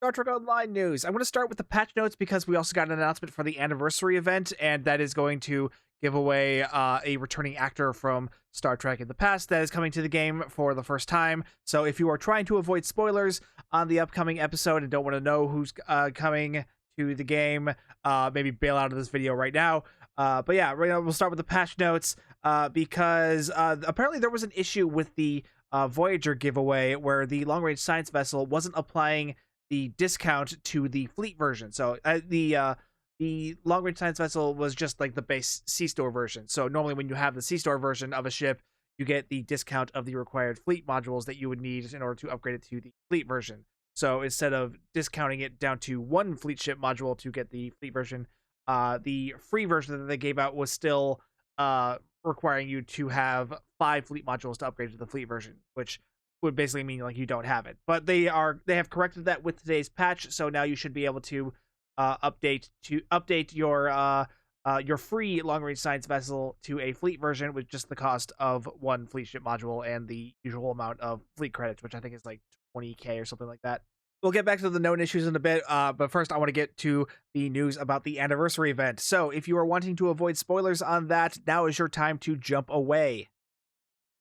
Star Trek Online news. I'm going to start with the patch notes because we also got an announcement for the anniversary event, and that is going to give away a returning actor from Star Trek in the past that is coming to the game for the first time. So if you are trying to avoid spoilers on the upcoming episode and don't want to know who's coming to the game, maybe bail out of this video right now. But yeah, right now we'll start with the patch notes because apparently there was an issue with the Voyager giveaway where the long-range science vessel wasn't applying the discount to the fleet version. So the long-range science vessel was just like the base C-store version. So normally when you have the C-store version of a ship, you get the discount of the required fleet modules that you would need in order to upgrade it to the fleet version. So instead of discounting it down to one fleet ship module to get the fleet version, the free version that they gave out was still requiring you to have 5 fleet modules to upgrade to the fleet version, which would basically mean like you don't have it. But they have corrected that with today's patch, so now you should be able to update your free long-range science vessel to a fleet version with just the cost of one fleet ship module and the usual amount of fleet credits, which I think is like 20k or something like that. We'll get back to the known issues in a bit, but first I want to get to the news about the anniversary event. So if you are wanting to avoid spoilers on that, now is your time to jump away.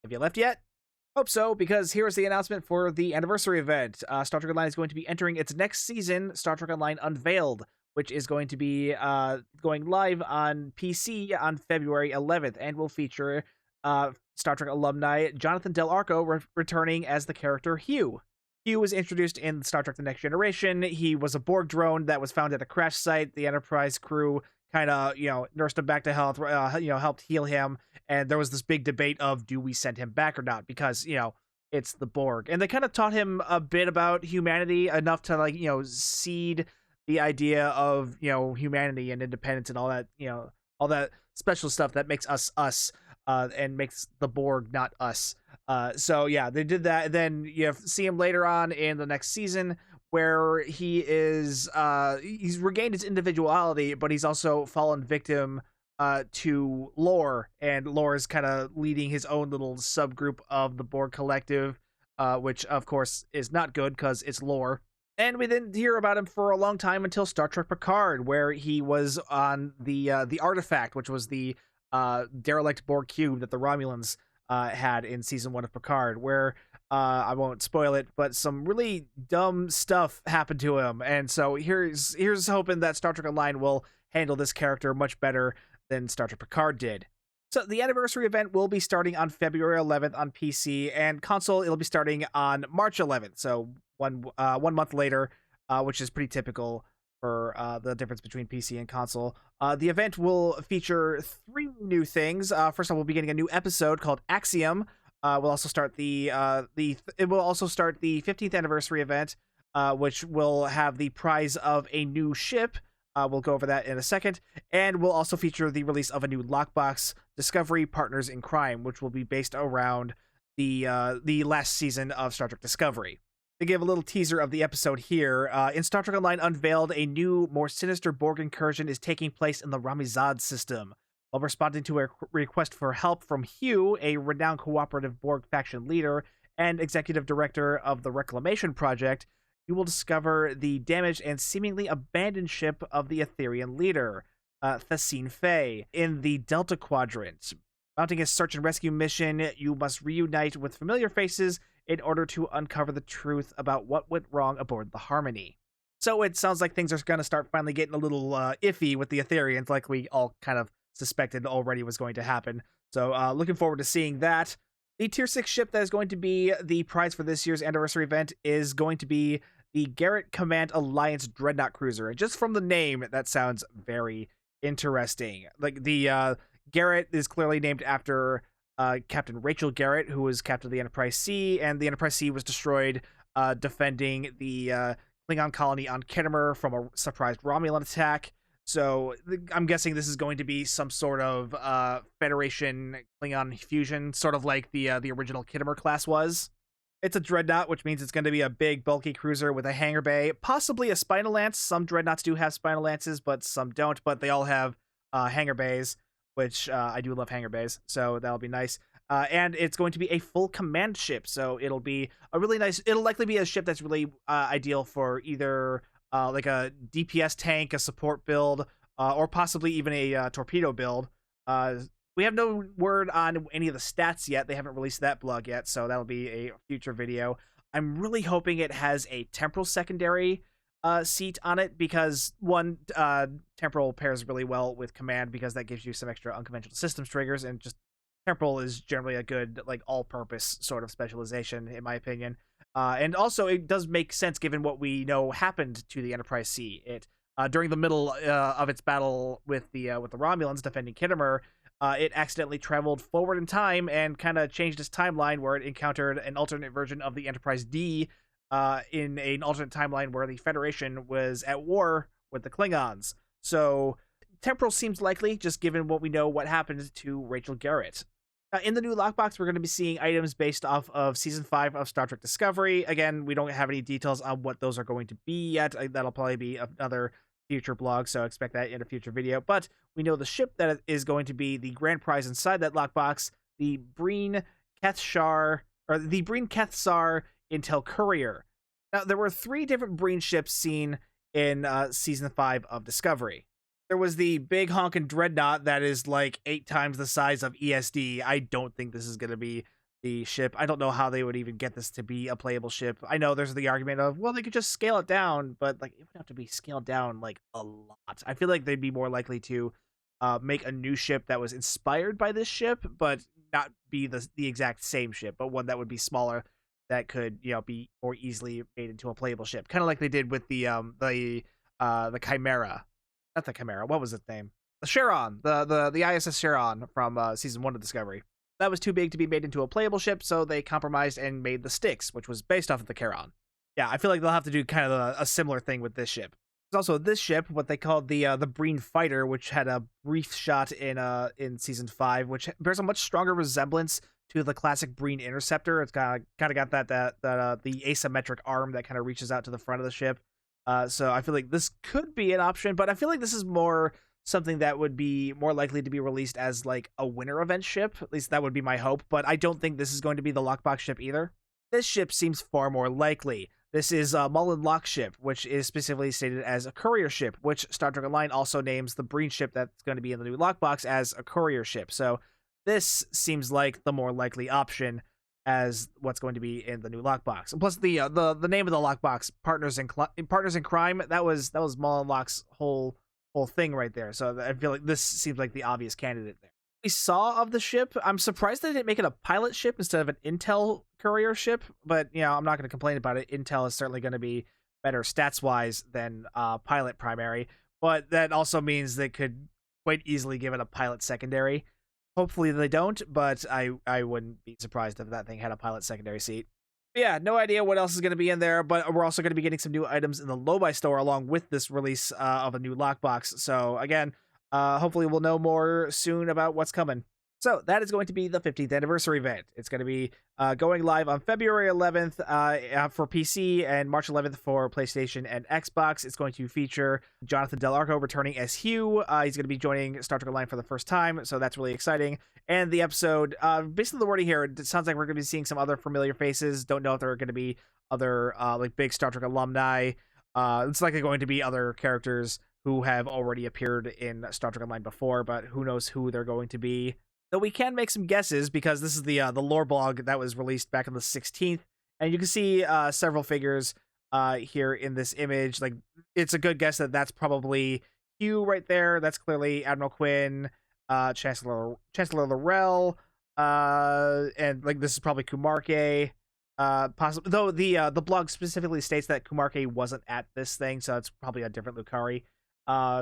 Have you left yet? Hope so, because here's the announcement for the anniversary event. Star Trek Online is going to be entering its next season, Star Trek Online Unveiled, which is going to be going live on PC on February 11th, and will feature Star Trek alumni Jonathan Del Arco returning as the character Hugh. Hugh was introduced in Star Trek The Next Generation. He was a Borg drone that was found at a crash site. The Enterprise crew kind of, nursed him back to health, helped heal him. And there was this big debate of, do we send him back or not? Because, it's the Borg. And they kind of taught him a bit about humanity, enough to, seed the idea of, humanity and independence and all that, all that special stuff that makes us us, and makes the Borg not us. So yeah, they did that. And then you see him later on in the next season where he's regained his individuality, but he's also fallen victim to Lore, and Lore is kind of leading his own little subgroup of the Borg collective, which of course is not good because it's Lore. And we didn't hear about him for a long time until Star Trek Picard, where he was on the Artifact, which was the derelict Borg cube that the Romulans had in season 1 of Picard, where I won't spoil it, but some really dumb stuff happened to him. And so here's hoping that Star Trek Online will handle this character much better than Star Trek Picard did. So the anniversary event will be starting on February 11th on PC, and console it'll be starting on March 11th. So one month later, which is pretty typical for the difference between PC and console. The event will feature 3 new things. First off, we'll be getting a new episode called Axiom. We'll also start it will also start the 15th anniversary event, which will have the prize of a new ship. We'll go over that in a second. And we'll also feature the release of a new Lockbox, Discovery Partners in Crime, which will be based around the last season of Star Trek Discovery. To give a little teaser of the episode here, in Star Trek Online Unveiled, a new, more sinister Borg incursion is taking place in the Ramizad system. While responding to a request for help from Hugh, a renowned cooperative Borg faction leader and executive director of the Reclamation Project, you will discover the damaged and seemingly abandoned ship of the Etherian leader, Thacine Fay, in the Delta Quadrant. Mounting a search and rescue mission, you must reunite with familiar faces in order to uncover the truth about what went wrong aboard the Harmony. So it sounds like things are going to start finally getting a little iffy with the Etherians, like we all kind of suspected already was going to happen. So looking forward to seeing that. The Tier 6 ship that is going to be the prize for this year's anniversary event is going to be the Garrett Command Alliance Dreadnought Cruiser. And just from the name, that sounds very interesting. Like the Garrett is clearly named after Captain Rachel Garrett, who was captain of the Enterprise C, and the Enterprise C was destroyed defending the Klingon colony on Khitomer from a surprised Romulan attack. So I'm guessing this is going to be some sort of Federation Klingon fusion, sort of like the original Khitomer class was. It's a dreadnought, which means it's going to be a big, bulky cruiser with a hangar bay, possibly a spinal lance. Some dreadnoughts do have spinal lances, but some don't. But they all have hangar bays, which I do love hangar bays, so that'll be nice. And it's going to be a full command ship, so it'll be a really nice. It'll likely be a ship that's really ideal for either like a DPS tank, a support build, or possibly even a torpedo build. Uh, we have no word on any of the stats yet. They haven't released that blog yet, so that'll be a future video. I'm really hoping it has a temporal secondary seat on it, because one, temporal pairs really well with command because that gives you some extra unconventional systems triggers, and just temporal is generally a good like all-purpose sort of specialization in my opinion. And also it does make sense given what we know happened to the Enterprise C. It during the middle of its battle with the Romulans defending Kittimer, it accidentally traveled forward in time and kind of changed its timeline, where it encountered an alternate version of the Enterprise D in an alternate timeline where the Federation was at war with the Klingons. So temporal seems likely, just given what we know what happened to Rachel Garrett. In the new lockbox, we're going to be seeing items based off of Season 5 of Star Trek Discovery. Again, we don't have any details on what those are going to be yet. That'll probably be another future blog, so expect that in a future video. But we know the ship that is going to be the grand prize inside that lockbox, the Breen Kethshar, or the Breen Kethsar Intel Courier. Now, there were 3 different Breen ships seen in Season 5 of Discovery. There was the big honkin' dreadnought that is like 8 times the size of ESD. I don't think this is going to be the ship. I don't know how they would even get this to be a playable ship. I know there's the argument of, well, they could just scale it down, but like it would have to be scaled down like a lot. I feel like they'd be more likely to make a new ship that was inspired by this ship, but not be the exact same ship, but one that would be smaller, that could, you know, be more easily made into a playable ship, kind of like they did with the Chimera. Not the Chimera. What was its name? The Charon. The ISS Charon from Season 1 of Discovery. That was too big to be made into a playable ship, so they compromised and made the Styx, which was based off of the Charon. Yeah, I feel like they'll have to do kind of a similar thing with this ship. There's also this ship, what they called the Breen Fighter, which had a brief shot in Season 5, which bears a much stronger resemblance to the classic Breen Interceptor. It's kind of got that the asymmetric arm that kind of reaches out to the front of the ship. So I feel like this could be an option, but I feel like this is more something that would be more likely to be released as like a winter event ship. At least that would be my hope, but I don't think this is going to be the lockbox ship either. This ship seems far more likely. This is a Mullen Lock ship, which is specifically stated as a courier ship, which Star Trek Online also names the Breen ship that's going to be in the new lockbox as a courier ship. So this seems like the more likely option as what's going to be in the new lockbox. And plus the name of the lockbox, Partners in Crime, that was Mullen Lock's whole thing right there. So I feel like this seems like the obvious candidate there. We saw of the ship, I'm surprised they didn't make it a pilot ship instead of an Intel courier ship, but you know, I'm not going to complain about it. Intel is certainly going to be better stats wise than pilot primary, but that also means they could quite easily give it a pilot secondary. Hopefully they don't, but I wouldn't be surprised if that thing had a pilot secondary seat. But yeah, no idea what else is going to be in there, but we're also going to be getting some new items in the Low-Buy store along with this release of a new lockbox. So again, hopefully we'll know more soon about what's coming. So that is going to be the 15th anniversary event. It's going to be going live on February 11th for PC and March 11th for PlayStation and Xbox. It's going to feature Jonathan Del Arco returning as Hugh. He's going to be joining Star Trek Online for the first time, so that's really exciting. And the episode, based on the wording here, it sounds like we're going to be seeing some other familiar faces. Don't know if there are going to be other like big Star Trek alumni. It's likely going to be other characters who have already appeared in Star Trek Online before, but who knows who they're going to be. Though we can make some guesses because this is the lore blog that was released back on the 16th, and you can see several figures here in this image. Like, it's a good guess that that's probably Hugh right there. That's clearly Admiral Quinn, Chancellor Laurel, and like this is probably Kumarke. Possibly, though the blog specifically states that Kumarke wasn't at this thing, so it's probably a different Lucari.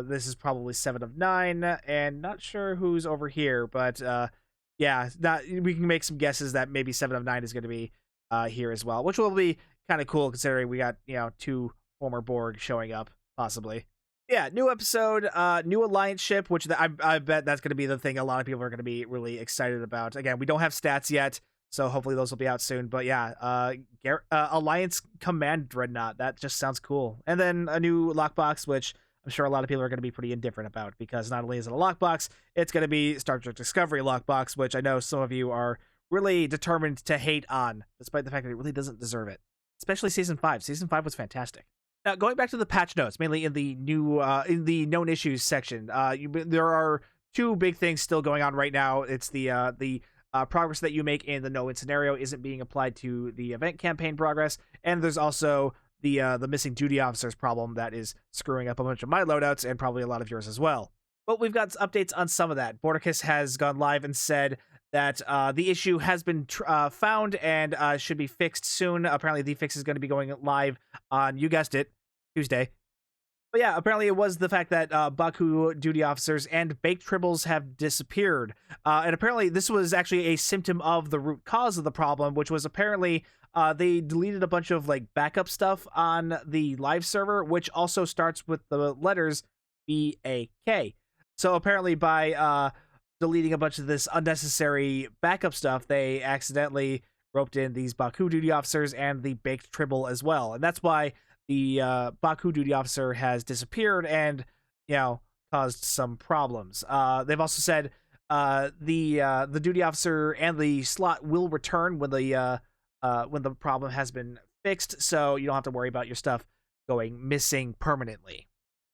This is probably 7 of 9, and not sure who's over here, but yeah, we can make some guesses that maybe 7 of 9 is going to be here as well, which will be kind of cool considering we got, you know, 2 former Borg showing up, possibly. Yeah, new episode, new Alliance ship, which I bet that's going to be the thing a lot of people are going to be really excited about. Again, we don't have stats yet, so hopefully those will be out soon. But yeah, Alliance Command Dreadnought, that just sounds cool. And then a new lockbox, which I'm sure a lot of people are going to be pretty indifferent about, because not only is it a lockbox, it's going to be Star Trek Discovery lockbox, which I know some of you are really determined to hate on, despite the fact that it really doesn't deserve it. Especially Season 5. Season 5 was fantastic. Now, going back to the patch notes, mainly in the in the known issues section, there are two big things still going on right now. It's the progress that you make in the no-win scenario isn't being applied to the event campaign progress, and there's also the missing duty officers problem that is screwing up a bunch of my loadouts and probably a lot of yours as well. But we've got updates on some of that. Borticus has gone live and said that the issue has been found and should be fixed soon. Apparently, the fix is going to be going live on, you guessed it, Tuesday. But yeah, apparently it was the fact that Baku duty officers and baked tribbles have disappeared. And apparently this was actually a symptom of the root cause of the problem, which was apparently they deleted a bunch of like backup stuff on the live server, which also starts with the letters BAK. So apparently by deleting a bunch of this unnecessary backup stuff, they accidentally roped in these Baku duty officers and the baked tribble as well. And that's why the Baku duty officer has disappeared and, caused some problems. They've also said the duty officer and the slot will return when the problem has been fixed, so you don't have to worry about your stuff going missing permanently.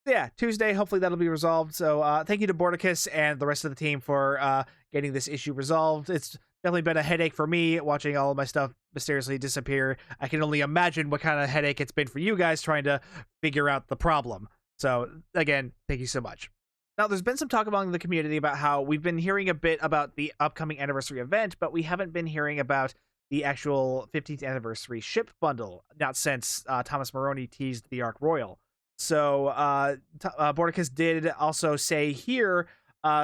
Yeah, Tuesday, hopefully that'll be resolved. So thank you to Borticus and the rest of the team for getting this issue resolved. It's definitely been a headache for me watching all of my stuff mysteriously disappear. I can only imagine what kind of headache it's been for you guys trying to figure out the problem. So again, thank you so much. Now, there's been some talk among the community about how we've been hearing a bit about the upcoming anniversary event, but we haven't been hearing about the actual 15th anniversary ship bundle, not since Thomas Maroney teased the Ark Royal. So Borticus did also say here,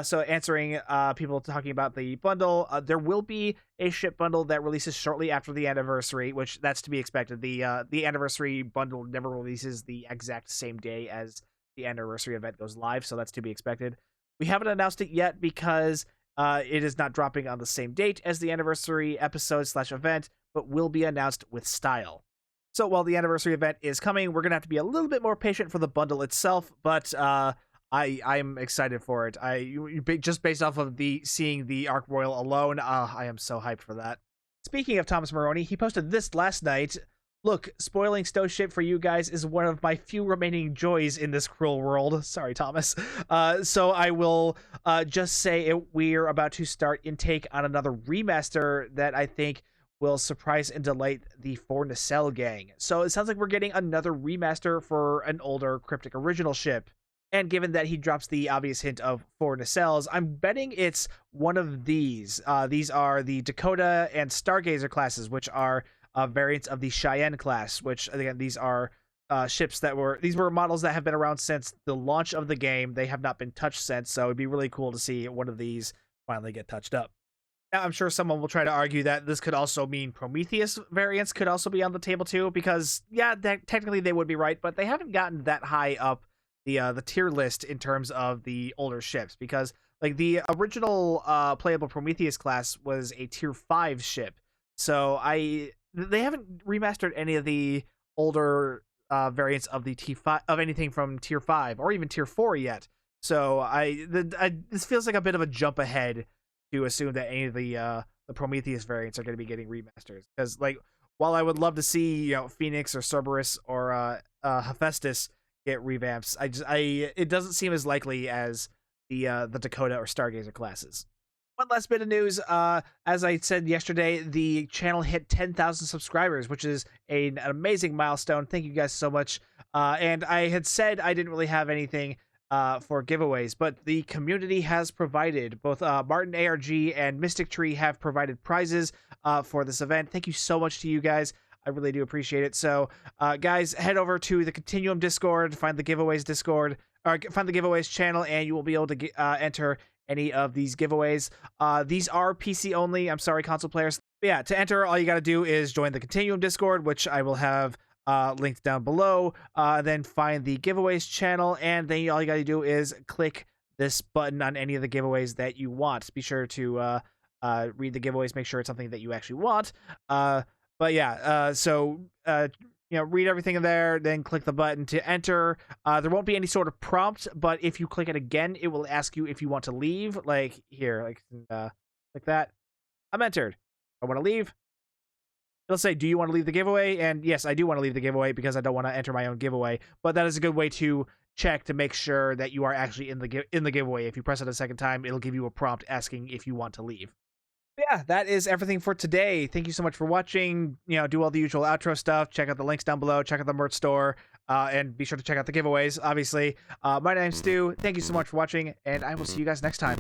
so answering people talking about the bundle, there will be a ship bundle that releases shortly after the anniversary, which that's to be expected. The anniversary bundle never releases the exact same day as the anniversary event goes live, so that's to be expected. We haven't announced it yet because it is not dropping on the same date as the anniversary episode/event, but will be announced with style. So while the anniversary event is coming, we're going to have to be a little bit more patient for the bundle itself, but I'm excited for it. Just based off of seeing the Ark Royal alone, I am so hyped for that. Speaking of Thomas Maroney, he posted this last night. Look, spoiling Stow Ship for you guys is one of my few remaining joys in this cruel world. Sorry, Thomas. So I will just say we're about to start intake on another remaster that I think will surprise and delight the For Nacelle gang. So it sounds like we're getting another remaster for an older Cryptic original ship. And given that he drops the obvious hint of For Nacelles, I'm betting it's one of these. These are the Dakota and Stargazer classes, which are variants of the Cheyenne class, which, again, these are ships these were models that have been around since the launch of the game. They have not been touched since, so it'd be really cool to see one of these finally get touched up. Now, I'm sure someone will try to argue that this could also mean Prometheus variants could also be on the table too, because yeah, technically they would be right, but they haven't gotten that high up the tier list in terms of the older ships, because like the original playable Prometheus class was a tier 5 ship, so they haven't remastered any of the older variants of the T5 of anything from tier 5 or even tier 4 yet. So this feels like a bit of a jump ahead to assume that any of the Prometheus variants are going to be getting remasters, because like while I would love to see Phoenix or Cerberus or Hephaestus get revamps, it doesn't seem as likely as the Dakota or Stargazer classes. One last bit of news, as I said yesterday, the channel hit 10,000 subscribers, which is an amazing milestone. Thank you guys so much. And I had said I didn't really have anything for giveaways, but the community has provided. Both Martin ARG and Mystic Tree have provided prizes for this event. Thank you so much to you guys. I really do appreciate it. So guys, head over to the Continuum Discord, find the giveaways Discord, or find the giveaways channel, and you will be able to enter any of these giveaways. These are PC only. I'm sorry, console players. But yeah, to enter, all you got to do is join the Continuum Discord, which I will have linked down below. Then find the giveaways channel, and then all you got to do is click this button on any of the giveaways that you want. Be sure to read the giveaways, make sure it's something that you actually want. But yeah, read everything in there, then click the button to enter. There won't be any sort of prompt, but if you click it again, it will ask you if you want to leave. Like here, like that. I'm entered. I want to leave. It'll say, do you want to leave the giveaway? And yes, I do want to leave the giveaway because I don't want to enter my own giveaway. But that is a good way to check to make sure that you are actually in the giveaway. If you press it a second time, it'll give you a prompt asking if you want to leave. Yeah, that is everything for today. Thank you so much for watching. Do all the usual outro stuff. Check out the links down below. Check out the merch store. And be sure to check out the giveaways, obviously. My name's Stu. Thank you so much for watching, and I will see you guys next time.